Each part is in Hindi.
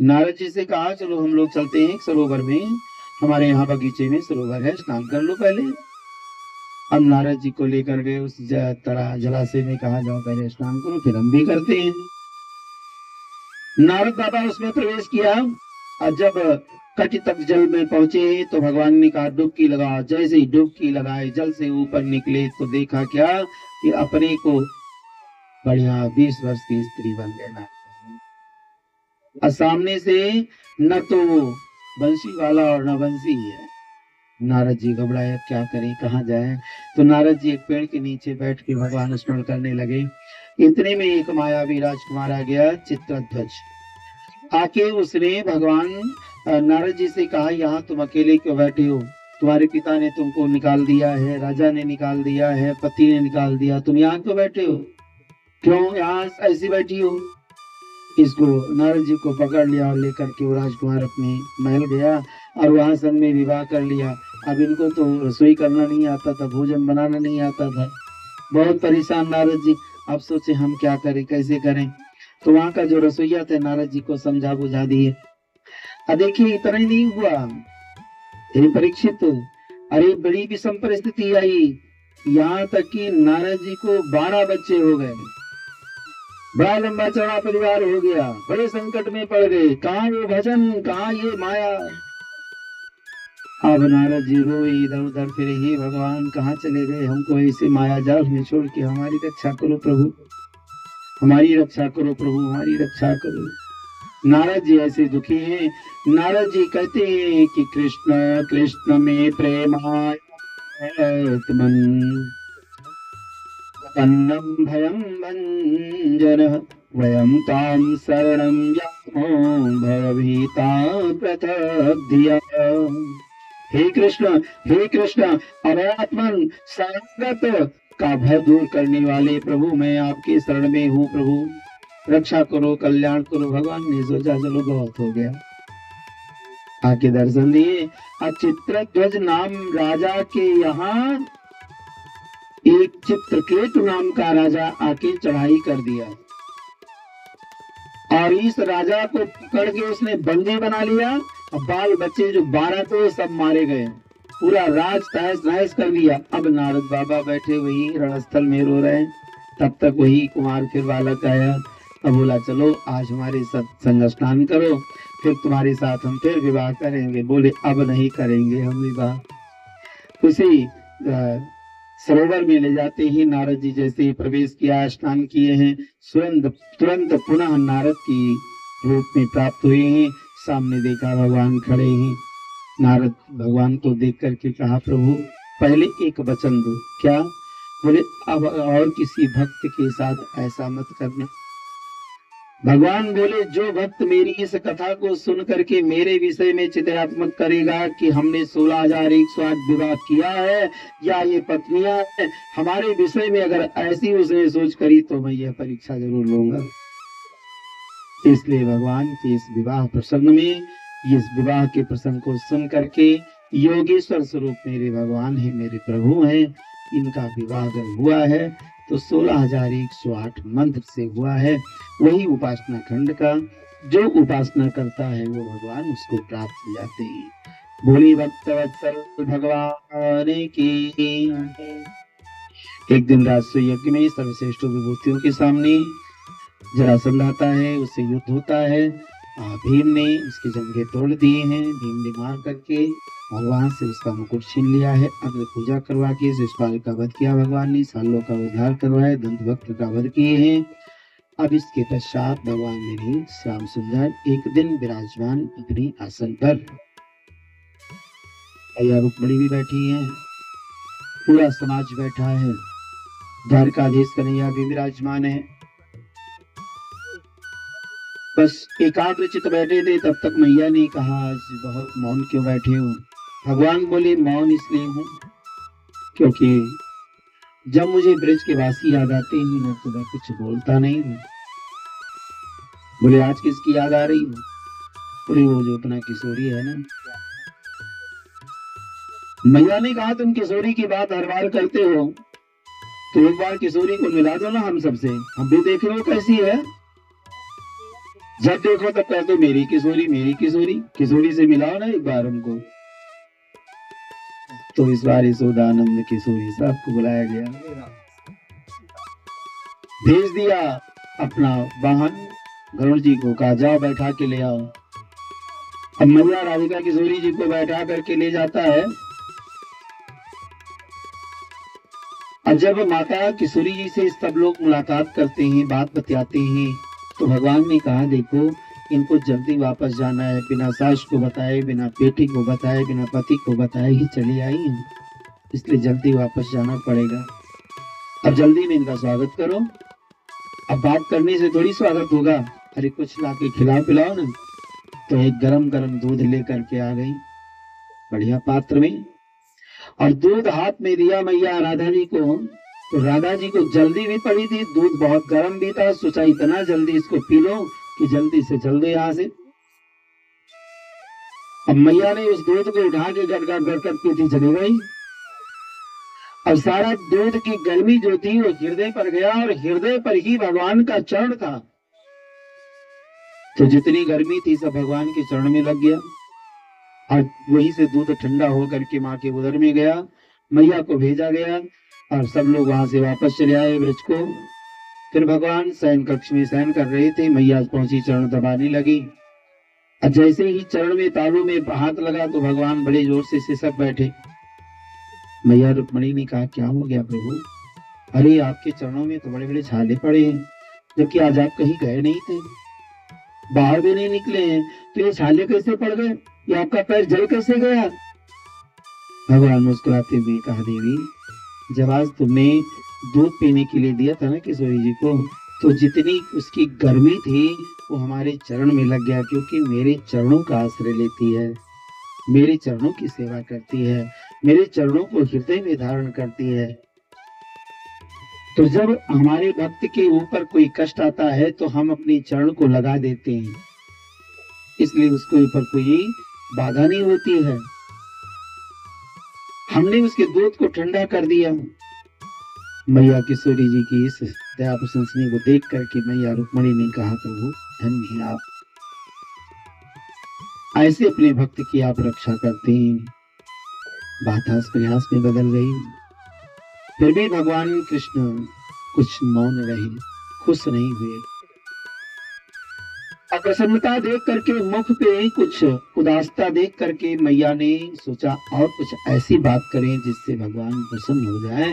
नारद जी से कहा चलो हम लोग चलते हैं सरोवर में, हमारे यहाँ बगीचे में सरोवर है, स्नान कर लो पहले। अब नारद जी को लेकर गए उस जलाशय में, कहा जाओ पहले स्नान करो फिर हम भी करते हैं। नारद बाबा उसमें प्रवेश किया और जब कटी तक जल में पहुंचे तो भगवान ने कहा डुबकी लगा। जैसे ही डुबकी लगाए जल से ऊपर निकले तो देखा क्या कि अपने को बढ़िया 20 वर्ष की स्त्री बन गए। और सामने से न तो बंसी वाला और न बंसी है। नारद जी घबराए, अब क्या करें कहाँ जाए। तो नारद जी एक पेड़ के नीचे बैठ के भगवान स्मरण करने लगे। इतने में एक मायावी राजकुमार आ गया, चित्रध्वज। आके उसने भगवान नारद जी से कहा यहाँ तुम अकेले क्यों बैठे हो? तुम्हारे पिता ने तुमको निकाल दिया है, राजा ने निकाल दिया है, पति ने निकाल दिया, तुम यहाँ क्यों बैठे हो? क्यों यहाँ ऐसी बैठी हो? इसको नारद जी को पकड़ लिया और लेकर के वो राजकुमार अपने महल गया और वहां संग में विवाह कर लिया। अब इनको तो रसोई करना नहीं आता था, भोजन बनाना नहीं आता था। बहुत परेशान नारद जी। अब सोचे हम क्या करें, कैसे करें। तो वहां का जो रसोईया थे नारद जी को समझा बुझा दिए। अब देखिए इतना ही नहीं हुआ, हे परीक्षित, अरे बड़ी विषम परिस्थिति आई। यहाँ तक कि नारद जी को 12 बच्चे हो गए, बड़ा लंबा चौड़ा परिवार हो गया, बड़े संकट में पड़ गए। कहाँ वो भजन, कहाँ ये माया। अब नारद जी रोए, इधर उधर फिरे, हे भगवान कहाँ चले गए, हमको ऐसे माया जाल में छोड़ के, हमारी रक्षा करो प्रभु, हमारी रक्षा करो प्रभु, हमारी रक्षा करो। नारद जी ऐसे दुखी हैं। नारद जी कहते हैं कि कृष्ण कृष्ण में प्रेमात्मन अन्नम भयम भंजन वयम ताम शरणम यामो भवभीता प्रतब्धिया। हे कृष्ण अनात्मन सागत का भय दूर करने वाले प्रभु, मैं आपके शरण में हूँ प्रभु, रक्षा करो, कल्याण करो। भगवान ने सोचा चलो बहुत हो गया, आके दर्शन दिए। चित्रध्वज नाम राजा के यहाँ एक चित्रकेतु नाम का राजा आके चढ़ाई कर दिया और इस राजा को पकड़ के उसने बंदी बना लिया। अब बाल बच्चे जो 12 थे सब मारे गए, पूरा राज तहस नहस कर दिया। अब नारद बाबा बैठे वही रणस्थल में रो रहे हैं। तब तक वही कुमार फिर बालक आया। अब बोला चलो आज हमारे सत्संग स्नान करो, फिर तुम्हारे साथ हम फिर विवाह करेंगे। बोले अब नहीं करेंगे हम विवाह। उसी सरोवर में ले जाते ही नारद जी जैसे ही प्रवेश किया, स्नान किए हैं, तुरंत पुनः नारद की रूप में प्राप्त हुए हैं। सामने देखा भगवान खड़े हैं। नारद भगवान को देख करके कहा प्रभु पहले एक वचन दो। क्या? बोले अब और किसी भक्त के साथ ऐसा मत करना। भगवान बोले जो भक्त मेरी इस कथा को सुन करके मेरे विषय में चित्तात्मक करेगा कि हमने 16,108 विवाह किया है या ये पत्नियां है, हमारे विषय में अगर ऐसी उसने सोच करी तो मैं यह परीक्षा जरूर लूंगा। इसलिए भगवान के इस विवाह प्रसंग में, इस विवाह के प्रसंग को सुन करके योगेश्वर स्वरूप मेरे भगवान है, मेरे प्रभु हैं, इनका विवाह अगर हुआ है तो 16,108 मंत्र से हुआ है। वही उपासना खंड का जो उपासना करता है वो भगवान उसको प्राप्त हो जाते हैं। बोली भक्तवत्सल भगवान की। एक दिन राजसूय यज्ञ में सर्वश्रेष्ठ विभूतियों के सामने जरासंध आता है, उससे युद्ध होता है। भीम ने उसके जंघे तोड़ दिए हैं। भीम ने मार करके भगवान से उसका मुकुट छीन लिया है। अग्नि पूजा करवा के शिशुपाल का वध किया भगवान ने, सालों का उद्धार करवाया, दंतवक्र का वध किए हैं। अब इसके पश्चात भगवान ने श्याम सुंदर एक दिन विराजमान अपनी आसन पर, रुक्मिणी भी बैठी है, पूरा समाज बैठा है, द्वारकाधीश कन्हैया भी विराजमान है। बस एकाग्र चित बैठे थे। तब तक मैया ने कहा आज बहुत मौन क्यों बैठे हो? भगवान बोले मौन इसलिए हूँ क्योंकि जब मुझे ब्रज के वासी याद आते हैं ना तो मैं कुछ बोलता नहीं हूँ। बोले आज किसकी याद आ रही है? बोले वो जो अपना किशोरी है ना। मैया ने कहा तुम किशोरी की बात हर बार करते हो तो एक बार किशोरी को मिला दो ना हम सबसे, हम भी देख लो कैसी है। जब देखो तब कह दो मेरी किशोरी, मेरी किशोरी, किशोरी से मिलाओ ना एक बार हमको। तो इस बार यशोदानंद किशोरी साहब को बुलाया गया, भेज दिया अपना वाहन, गरुड़ जी को कहा जाओ बैठा के ले आओ। अब मैया राधिका किशोरी जी को बैठा करके ले जाता है। और जब माता किशोरी जी से सब लोग मुलाकात करते हैं, बात बतियाते हैं, तो भगवान ने कहा देखो इनको जल्दी वापस जाना है, बिना सास को बताए, बिना बेटी को बताए, बिना पति को बताए ही चली आई है, इसलिए जल्दी वापस जाना पड़ेगा। अब जल्दी में इनका स्वागत करो। अब बात करने से थोड़ी स्वागत होगा, अरे कुछ ला के खिलाओ पिलाओ ना। तो एक गरम गरम दूध लेकर के आ गई बढ़िया पात्र में, और दूध हाथ में दिया मैया राधा जी को। तो राधा जी को जल्दी भी पड़ी थी, दूध बहुत गर्म भी था, सोचा इतना जल्दी इसको पी लो कि जल्दी से चल दो यहाँ से। अब मैया ने उस दूध को उठा के गड़गड़ गड़गड़ पीती चली गई, और सारा दूध की गर्मी जो थी वो हृदय पर गया, और हृदय पर ही भगवान का चरण था। तो जितनी गर्मी थी सब भगवान के चरण में लग गया, और वहीं से दूध ठंडा होकर के माँ के उदर में गया। मैया को भेजा गया और सब लोग वहां से वापस चले आए ब्रज को। फिर भगवान शयन कक्ष में शयन कर रहे थे, मैया पहुंची, चरण दबाने लगी। और जैसे ही चरण में तालू में हाथ लगा तो भगवान बड़े जोर से सिसक बैठे। मैया रुक्मणी ने कहा क्या हो गया प्रभु? अरे आपके चरणों में तो बड़े बड़े छाले पड़े हैं, जबकि आज आप कहीं गए नहीं थे, बाहर भी नहीं निकले हैं, तो ये छाले कैसे पड़ गए? ये आपका पैर जल कैसे गया? भगवान मुस्कुराते हुए कहा देवी जब आज तुमने दूध पीने के लिए दिया था ना किशोरी जी को, तो जितनी उसकी गर्मी थी वो हमारे चरण में लग गया, क्योंकि मेरे चरणों का आश्रय लेती है, मेरे चरणों की सेवा करती है, मेरे चरणों को हृदय में धारण करती है। तो जब हमारे भक्त के ऊपर कोई कष्ट आता है तो हम अपने चरण को लगा देते हैं, इसलिए उसके ऊपर कोई बाधा नहीं होती है। हमने उसके दूध को ठंडा कर दिया। मैया किशोरी जी की इस दया प्रशंसनी को देख करके मैया रुक्मणी ने कहा प्रभु धन्य है आप, ऐसे अपने भक्त की आप रक्षा करते हैं। बात हास प्रयास में बदल गई, फिर भी भगवान कृष्ण कुछ मौन रहे, खुश नहीं हुए। अप्रसन्नता देख करके, मुख पे कुछ उदासता देख करके मैया ने सोचा और कुछ ऐसी बात करें जिससे भगवान प्रसन्न हो जाए,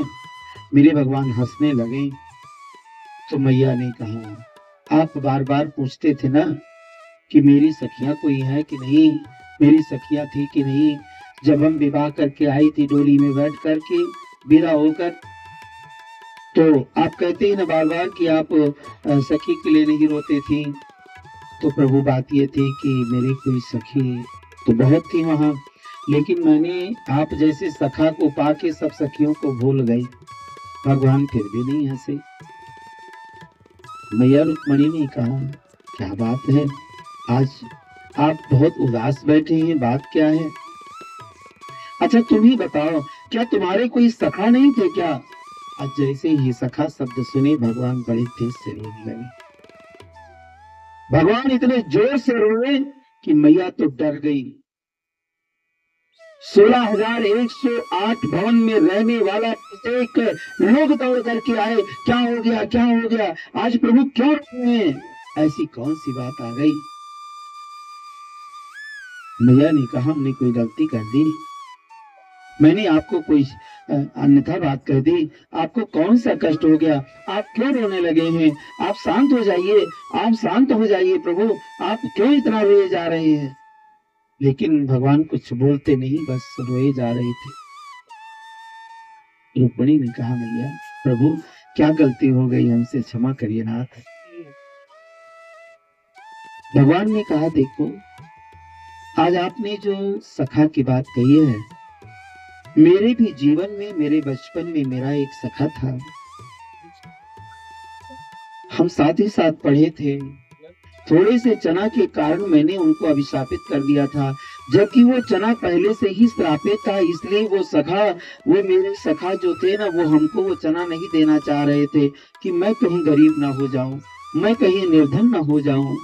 मेरे भगवान हंसने लगे। तो मैया ने कहा आप बार बार पूछते थे ना कि मेरी सखियां कोई है कि नहीं, मेरी सखियां थी कि नहीं, जब हम विवाह करके आई थी डोली में बैठ करके विदा होकर, तो आप कहते हैं ना बार बार कि आप सखी के लिए नहीं रोते थी। तो प्रभु बात ये थी कि मेरी कोई सखी तो बहुत थी वहां, लेकिन मैंने आप जैसे सखा को पाके सब सखियों को भूल गई। भगवान फिर भी नहीं हंसे। मैया रुक्मणी ने कहा क्या बात है, आज आप बहुत उदास बैठे हैं, बात क्या है? अच्छा तुम ही बताओ, क्या तुम्हारे कोई सखा नहीं थे क्या? आज जैसे ही सखा शब्द सुने भगवान बड़े तेज से रोने लगे। भगवान इतने जोर से रोए कि मैया तो डर गई। 16,108 भवन में रहने वाला एक लोग दौड़ करके आए, क्या हो गया, क्या हो गया, आज प्रभु क्यों रोए हैं? ऐसी कौन सी बात आ गई? मैया ने कहा हमने कोई गलती कर दी, मैंने आपको कोई अन्यथा बात कर दी, आपको कौन सा कष्ट हो गया, आप क्यों रोने लगे हैं? आप शांत हो जाइए, आप शांत हो जाइए प्रभु, आप क्यों इतना रोए जा रहे हैं? लेकिन भगवान कुछ बोलते नहीं, बस रोए जा रहे थे। रुक्मिणी ने कहा मैया प्रभु क्या गलती हो गई, हमसे क्षमा करिए नाथ। भगवान ने कहा देखो आज आपने जो सखा की बात कही है, मेरे भी जीवन में, मेरे बचपन में मेरा एक सखा था, हम साथ ही साथ पढ़े थे। थोड़े से चना के कारण मैंने उनको अभिशापित कर दिया था, जबकि वो चना पहले से ही श्रापित था, इसलिए वो सखा, वो मेरे सखा जो थे ना, वो हमको वो चना नहीं देना चाह रहे थे कि मैं कहीं गरीब ना हो जाऊं, मैं कहीं निर्धन ना हो जाऊं।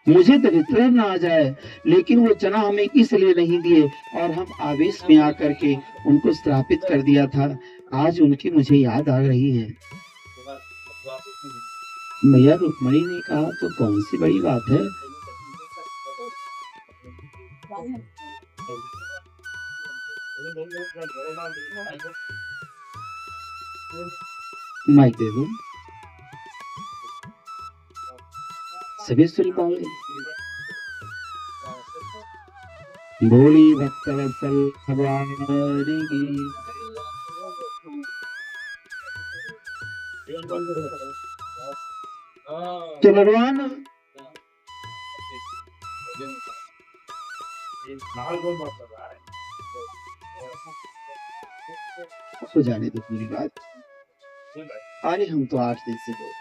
मुझे तो रिटर्न ना आ जाए, लेकिन वो चना हमें इसलिए नहीं दिए और हम आवेश में आकर के उनको श्रापित कर दिया था। आज उनकी मुझे याद आ रही है। मैया रुक्मणी ने कहा, तो कौन सी बड़ी बात है? माइक दे दो, सभी सुन पाओगे। बोली भक्तवत्सल भगवान की। तो भगवान हो जाने दो पूरी बात। अरे हम तो 8 दिन से बोल